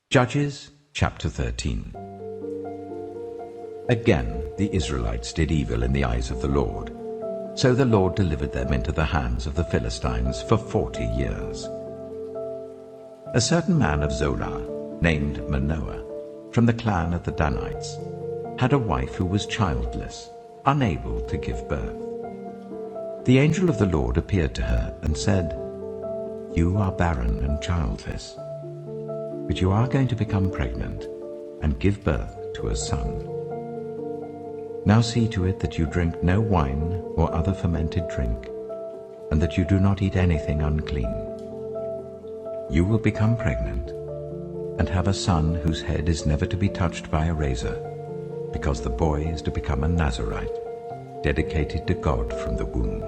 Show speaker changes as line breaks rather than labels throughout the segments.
Judges chapter 13. Again the Israelites did evil in the eyes of the Lord. So the Lord delivered them into the hands of the Philistines for 40 years. A certain man of Zorah, named Manoah, from the clan of the Danites, had a wife who was childless, unable to give birth. The angel of the Lord appeared to her and said, "You are barren and childless, but you are going to become pregnant and give birth to a son. Now see to it that you drink no wine or other fermented drink, and that you do not eat anything unclean. You will become pregnant and have a son whose head is never to be touched by a razor, because the boy is to become a Nazirite, dedicated to God from the womb.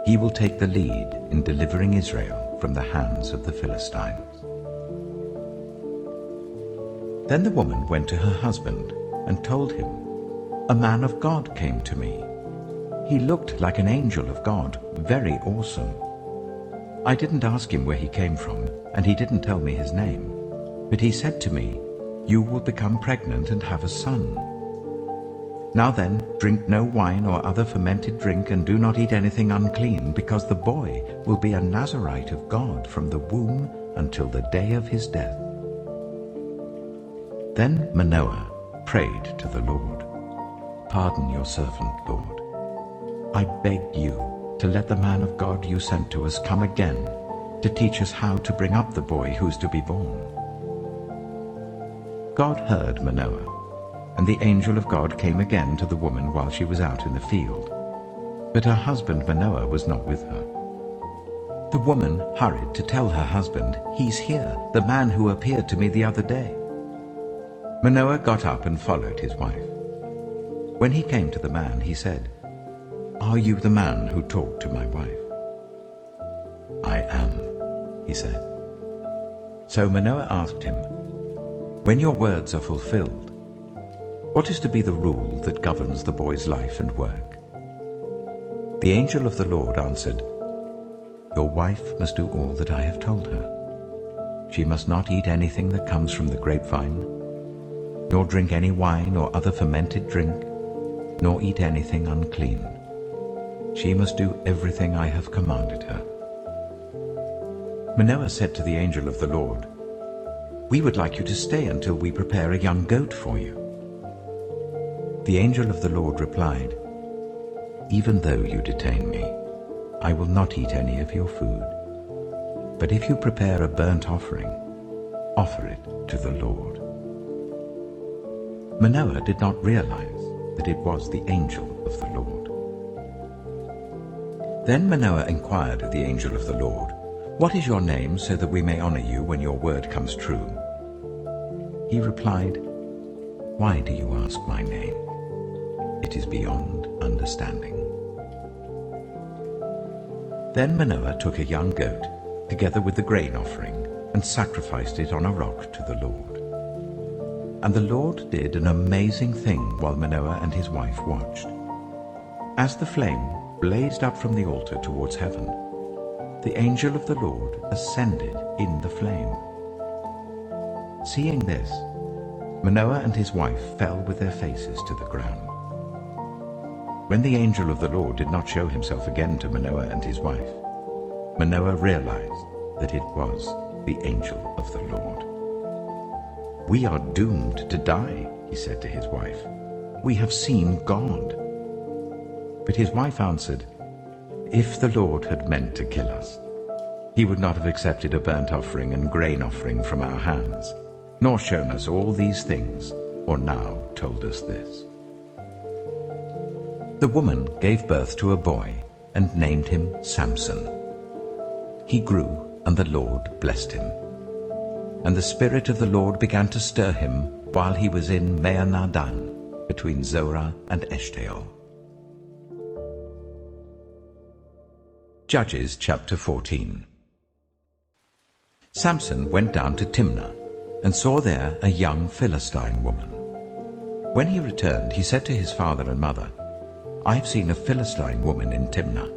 He will take the lead in delivering Israel from the hands of the Philistines." Then the woman went to her husband and told him, "A man of God came to me. He looked like an angel of God, very awesome. I didn't ask him where he came from, and he didn't tell me his name. But he said to me, 'You will become pregnant and have a son. Now then, drink no wine or other fermented drink, and do not eat anything unclean, because the boy will be a Nazirite of God from the womb until the day of his death.' Then Manoah prayed to the Lord, 'Pardon your servant, Lord. I beg you to let the man of God you sent to us come again to teach us how to bring up the boy who's to be born.' God heard Manoah, and the angel of God came again to the woman while she was out in the field. But her husband Manoah was not with her. The woman hurried to tell her husband, 'He's here, the man who appeared to me the other day.' Manoah got up and followed his wife. When he came to the man, he said, 'Are you the man who talked to my wife?' 'I am,' he said. So Manoah asked him, 'When your words are fulfilled, what is to be the rule that governs the boy's life and work?' The angel of the Lord answered, 'Your wife must do all that I have told her. She must not eat anything that comes from the grapevine, nor drink any wine or other fermented drink, nor eat anything unclean. She must do everything I have commanded her.' Manoah said to the angel of the Lord, 'We would like you to stay until we prepare a young goat for you.' The angel of the Lord replied, 'Even though you detain me, I will not eat any of your food. But if you prepare a burnt offering, offer it to the Lord.' Manoah did not realize that it was the angel of the Lord. Then Manoah inquired of the angel of the Lord, 'What is your name, so that we may honor you when your word comes true?' He replied, 'Why do you ask my name? It is beyond understanding.' Then Manoah took a young goat, together with the grain offering, and sacrificed it on a rock to the Lord. And the Lord did an amazing thing while Manoah and his wife watched. As the flame blazed up from the altar towards heaven, the angel of the Lord ascended in the flame. Seeing this, Manoah and his wife fell with their faces to the ground. When the angel of the Lord did not show himself again to Manoah and his wife, Manoah realized that it was the angel of the Lord. 'We are doomed to die,' he said to his wife. 'We have seen God.' But his wife answered, 'If the Lord had meant to kill us, he would not have accepted a burnt offering and grain offering from our hands, nor shown us all these things, or now told us this.' The woman gave birth to a boy and named him Samson. He grew, and the Lord blessed him. And the Spirit of the Lord began to stir him while he was in Maanadan, between Zorah and Eshtaol. Judges chapter 14. Samson went down to Timnah and saw there a young Philistine woman. When he returned, he said to his father and mother, "I've seen a Philistine woman in Timnah.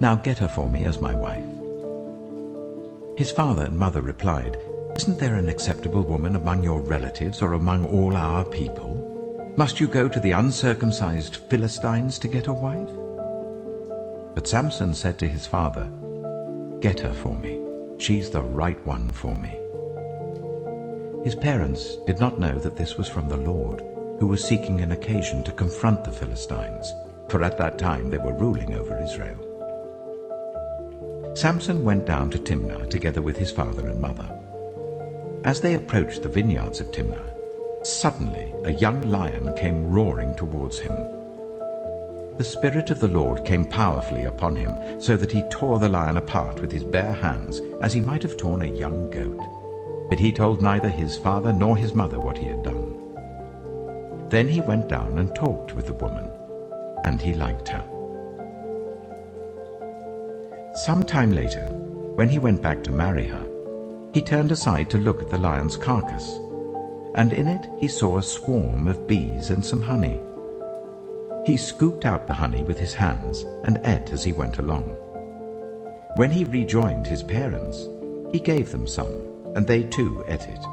Now get her for me as my wife." His father and mother replied, Isn't there an acceptable woman among your relatives or among all our people? Must you go to the uncircumcised Philistines to get a wife?" But Samson said to his father, "Get her for me. She's the right one for me." His parents did not know that this was from the Lord, who was seeking an occasion to confront the Philistines, for at that time they were ruling over Israel. Samson went down to Timnah together with his father and mother. As they approached the vineyards of Timnah, suddenly a young lion came roaring towards him. The Spirit of the Lord came powerfully upon him, so that he tore the lion apart with his bare hands, as he might have torn a young goat. But he told neither his father nor his mother what he had done. Then he went down and talked with the woman, and he liked her. Some time later, when he went back to marry her, he turned aside to look at the lion's carcass, and in it he saw a swarm of bees and some honey. He scooped out the honey with his hands and ate as he went along. When he rejoined his parents, he gave them some, and they too ate it.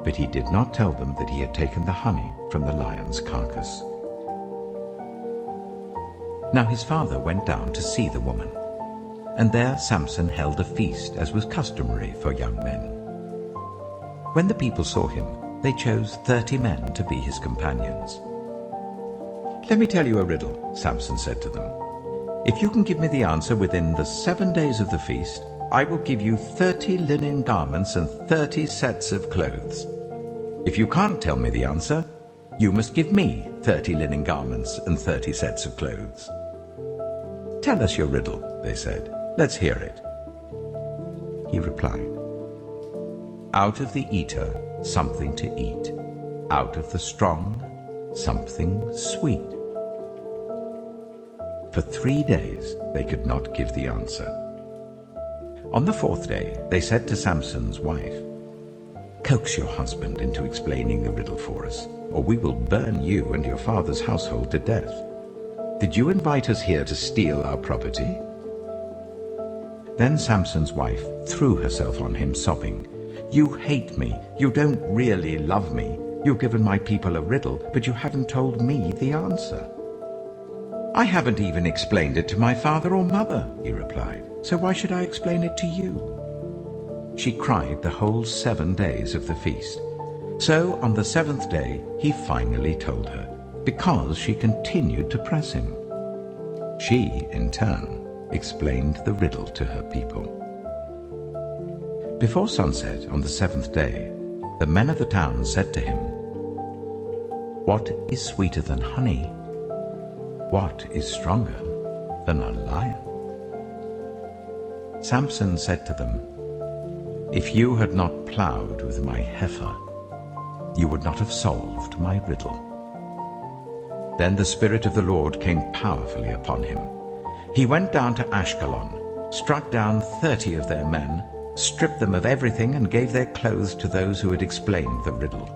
But he did not tell them that he had taken the honey from the lion's carcass. Now his father went down to see the woman, and there Samson held a feast, as was customary for young men. When the people saw him, they chose 30 men to be his companions. "Let me tell you a riddle," Samson said to them. "If you can give me the answer within the 7 days of the feast, I will give you 30 linen garments and 30 sets of clothes. If you can't tell me the answer, you must give me 30 linen garments and 30 sets of clothes." "Tell us your riddle," they said. "Let's hear it." He replied, "Out of the eater, something to eat. Out of the strong, something sweet." For 3 days they could not give the answer. On the 4th day they said to Samson's wife, "Coax your husband into explaining the riddle for us, or we will burn you and your father's household to death. Did you invite us here to steal our property?" Then Samson's wife threw herself on him, sobbing, "You hate me. You don't really love me. You've given my people a riddle, but you haven't told me the answer." "I haven't even explained it to my father or mother," he replied, "so why should I explain it to you?" She cried the whole 7 days of the feast. So on the 7th day he finally told her, because she continued to press him. She, in turn, explained the riddle to her people. Before sunset on the 7th day, the men of the town said to him, "What is sweeter than honey? What is stronger than a lion?" Samson said to them, "If you had not plowed with my heifer, you would not have solved my riddle." Then the Spirit of the Lord came powerfully upon him. He went down to Ashkelon, struck down 30 of their men, stripped them of everything, and gave their clothes to those who had explained the riddle.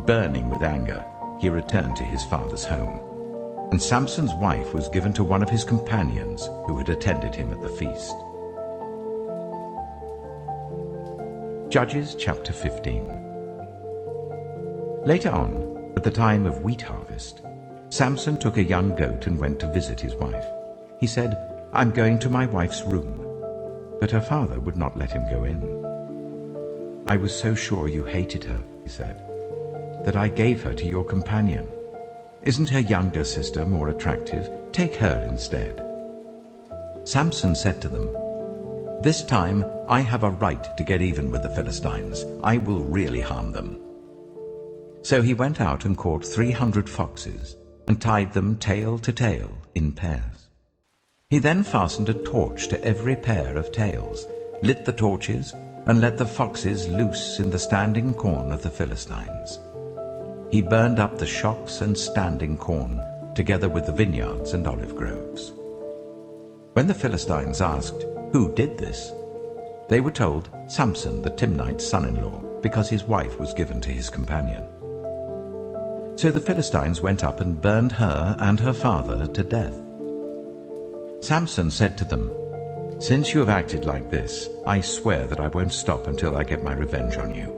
Burning with anger, he returned to his father's home, and Samson's wife was given to one of his companions who had attended him at the feast. Judges chapter 15. Later on, at the time of wheat harvest, Samson took a young goat and went to visit his wife. He said, "I'm going to my wife's room." But her father would not let him go in. "I was so sure you hated her," he said, "that I gave her to your companion. Isn't her younger sister more attractive? Take her instead." Samson said to them, "This time I have a right to get even with the Philistines. I will really harm them." So he went out and caught 300 foxes and tied them tail to tail in pairs. He then fastened a torch to every pair of tails, lit the torches, and let the foxes loose in the standing corn of the Philistines. He burned up the shocks and standing corn, together with the vineyards and olive groves. When the Philistines asked, "Who did this?" they were told, "Samson the Timnite's son-in-law, because his wife was given to his companion." So the Philistines went up and burned her and her father to death. Samson said to them, Since you have acted like this, I swear that I won't stop until I get my revenge on you."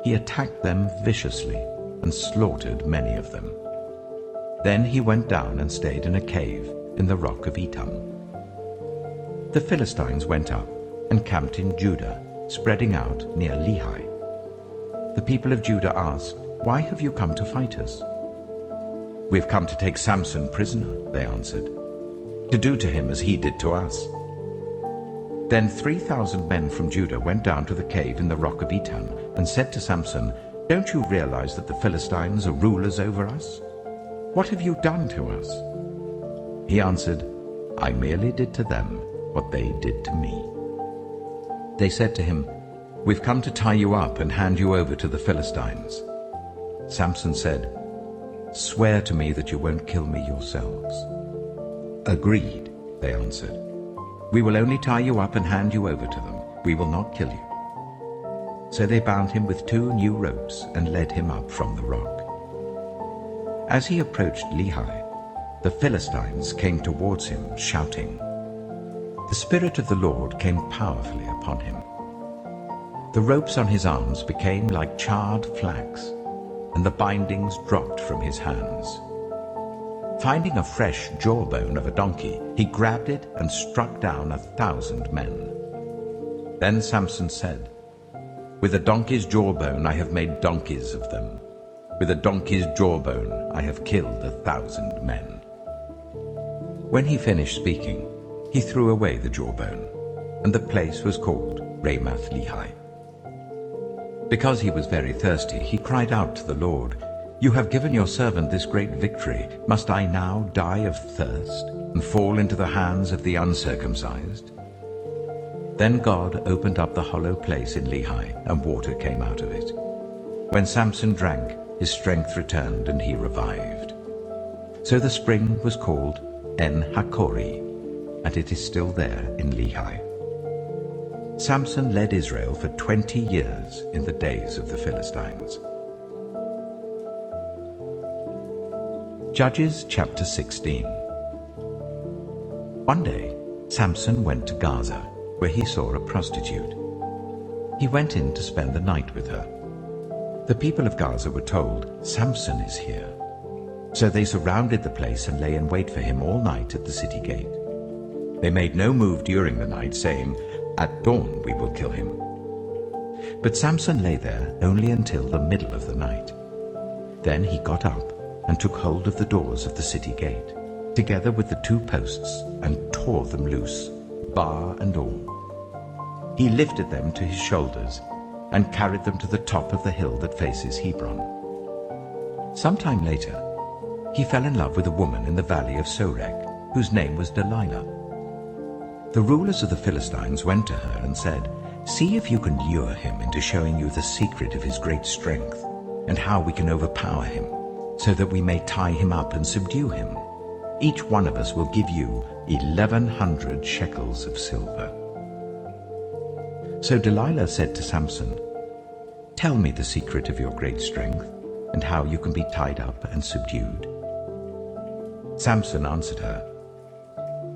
He attacked them viciously and slaughtered many of them. Then he went down and stayed in a cave in the rock of Etam. The Philistines went up and camped in Judah, spreading out near Lehi. The people of Judah asked, "Why have you come to fight us?" "We've come to take Samson prisoner," they answered, "to do to him as he did to us." Then 3,000 men from Judah went down to the cave in the rock of Etam and said to Samson, "Don't you realize that the Philistines are rulers over us? What have you done to us?" He answered, "I merely did to them what they did to me." They said to him, "We've come to tie you up and hand you over to the Philistines." Samson said, "Swear to me that you won't kill me yourselves." "Agreed," they answered. "We will only tie you up and hand you over to them. We will not kill you." So they bound him with 2 new ropes and led him up from the rock. As he approached Lehi, the Philistines came towards him, shouting. The Spirit of the Lord came powerfully upon him. The ropes on his arms became like charred flax, and the bindings dropped from his hands. Finding a fresh jawbone of a donkey, he grabbed it and struck down 1,000 men. Then Samson said, "With a donkey's jawbone I have made donkeys of them. With a donkey's jawbone I have killed 1,000 men." When he finished speaking, he threw away the jawbone, and the place was called Ramath Lehi. Because he was very thirsty, he cried out to the Lord, "You have given your servant this great victory. Must I now die of thirst and fall into the hands of the uncircumcised?" Then God opened up the hollow place in Lehi, and water came out of it. When Samson drank, his strength returned and he revived. So the spring was called En-Hakkore, and it is still there in Lehi. Samson led Israel for 20 years in the days of the Philistines. Judges chapter 16. One day, Samson went to Gaza, where he saw a prostitute. He went in to spend the night with her. The people of Gaza were told, "Samson is here." So they surrounded the place and lay in wait for him all night at the city gate. They made no move during the night, saying, "At dawn we will kill him." But Samson lay there only until the middle of the night. Then he got up and took hold of the doors of the city gate, together with the 2 posts, and tore them loose, bar and all. He lifted them to his shoulders and carried them to the top of the hill that faces Hebron. Sometime later, he fell in love with a woman in the valley of Sorek, whose name was Delilah. The rulers of the Philistines went to her and said, "See if you can lure him into showing you the secret of his great strength, and how we can overpower him, so that we may tie him up and subdue him. Each one of us will give you 1,100 shekels of silver." So Delilah said to Samson, "Tell me the secret of your great strength, and how you can be tied up and subdued." Samson answered her,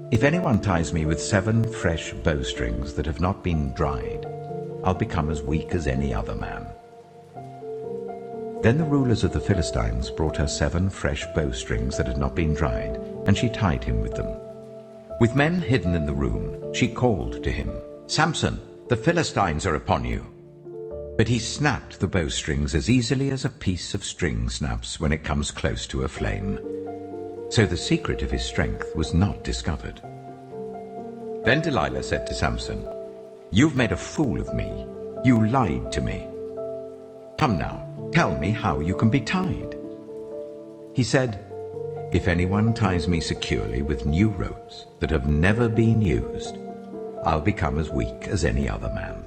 "If anyone ties me with 7 fresh bowstrings that have not been dried, I'll become as weak as any other man." Then the rulers of the Philistines brought her 7 fresh bowstrings that had not been dried, and she tied him with them. With men hidden in the room, she called to him, "Samson, the Philistines are upon you." But he snapped the bowstrings as easily as a piece of string snaps when it comes close to a flame. So the secret of his strength was not discovered. Then Delilah said to Samson, "You've made a fool of me. You lied to me. Come now, tell me how you can be tied." He said, "If anyone ties me securely with new ropes that have never been used, I'll become as weak as any other man."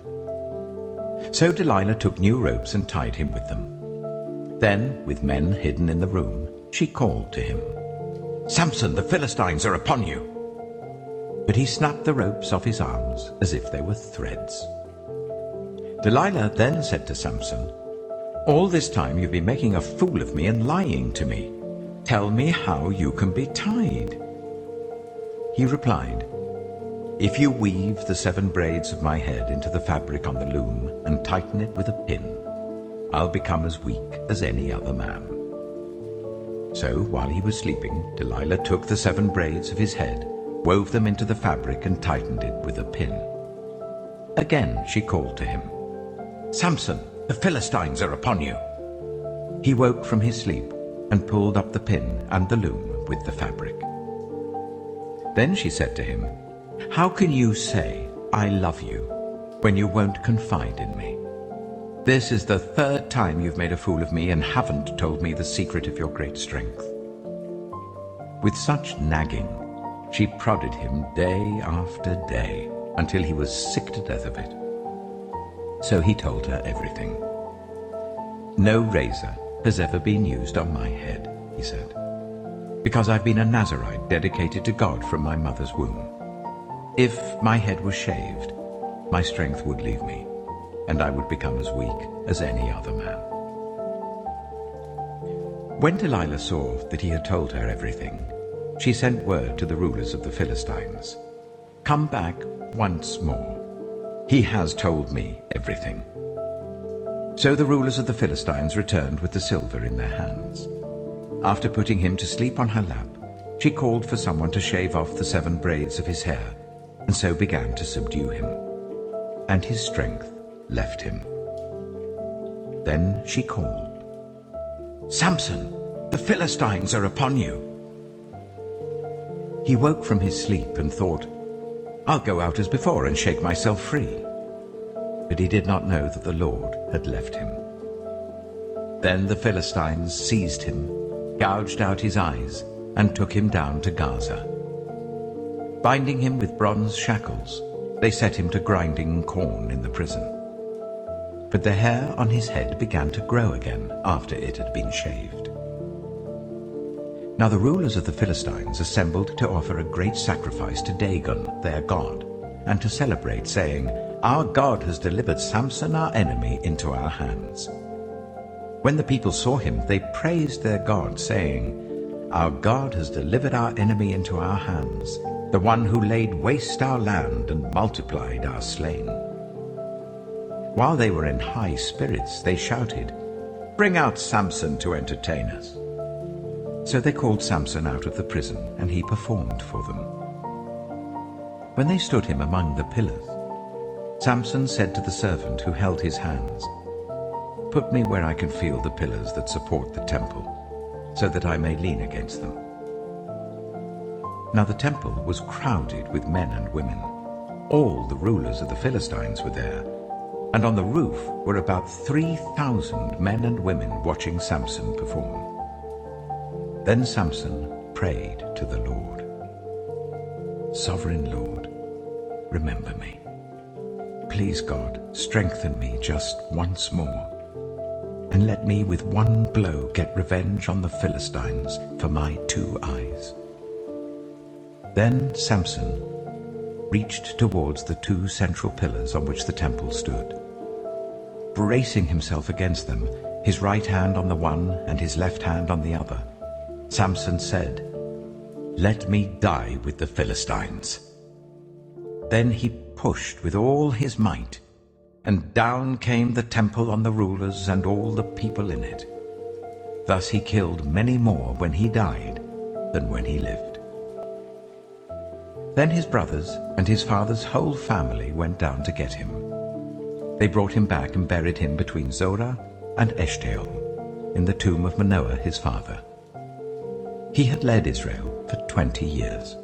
So Delilah took new ropes and tied him with them. Then, with men hidden in the room, she called to him, "Samson, the Philistines are upon you." But he snapped the ropes off his arms as if they were threads. Delilah then said to Samson, "All this time you've been making a fool of me and lying to me. Tell me how you can be tied." He replied, If you weave the 7 braids of my head into the fabric on the loom and tighten it with a pin, I'll become as weak as any other man." So while he was sleeping, Delilah took the 7 braids of his head, wove them into the fabric and tightened it with a pin. Again she called to him, "Samson, the Philistines are upon you." He woke from his sleep and pulled up the pin and the loom with the fabric. Then she said to him, "How can you say, 'I love you,' when you won't confide in me? This is the 3rd time you've made a fool of me and haven't told me the secret of your great strength." With such nagging, she prodded him day after day until he was sick to death of it. So he told her everything. "No razor has ever been used on my head," he said, "because I've been a Nazirite dedicated to God from my mother's womb. If my head was shaved, my strength would leave me, and I would become as weak as any other man." When Delilah saw that he had told her everything, she sent word to the rulers of the Philistines, "Come back once more. He has told me everything." So the rulers of the Philistines returned with the silver in their hands. After putting him to sleep on her lap, she called for someone to shave off the 7 braids of his hair, and so began to subdue him. And his strength left him. Then she called, "Samson, the Philistines are upon you." He woke from his sleep and thought, "I'll go out as before and shake myself free." But he did not know that the Lord had left him. Then the Philistines seized him, gouged out his eyes, and took him down to Gaza. Binding him with bronze shackles, they set him to grinding corn in the prison. But the hair on his head began to grow again after it had been shaved. Now the rulers of the Philistines assembled to offer a great sacrifice to Dagon, their god, and to celebrate, saying, "Our God has delivered Samson, our enemy, into our hands." When the people saw him, they praised their God, saying, "Our God has delivered our enemy into our hands, the one who laid waste our land and multiplied our slain." While they were in high spirits, they shouted, "Bring out Samson to entertain us." So they called Samson out of the prison, and he performed for them. When they stood him among the pillars, Samson said to the servant who held his hands, "Put me where I can feel the pillars that support the temple, so that I may lean against them." Now the temple was crowded with men and women. All the rulers of the Philistines were there, and on the roof were about 3,000 men and women watching Samson perform. Then Samson prayed to the Lord, "Sovereign Lord, remember me. Please, God, strengthen me just once more, and let me with one blow get revenge on the Philistines for my 2 eyes." Then Samson reached towards the 2 central pillars on which the temple stood. Bracing himself against them, his right hand on the one and his left hand on the other, Samson said, "Let me die with the Philistines." Then he pushed with all his might, and down came the temple on the rulers and all the people in it. Thus he killed many more when he died than when he lived. Then his brothers and his father's whole family went down to get him. They brought him back and buried him between Zorah and Eshtaol, in the tomb of Manoah his father. He had led Israel for 20 years.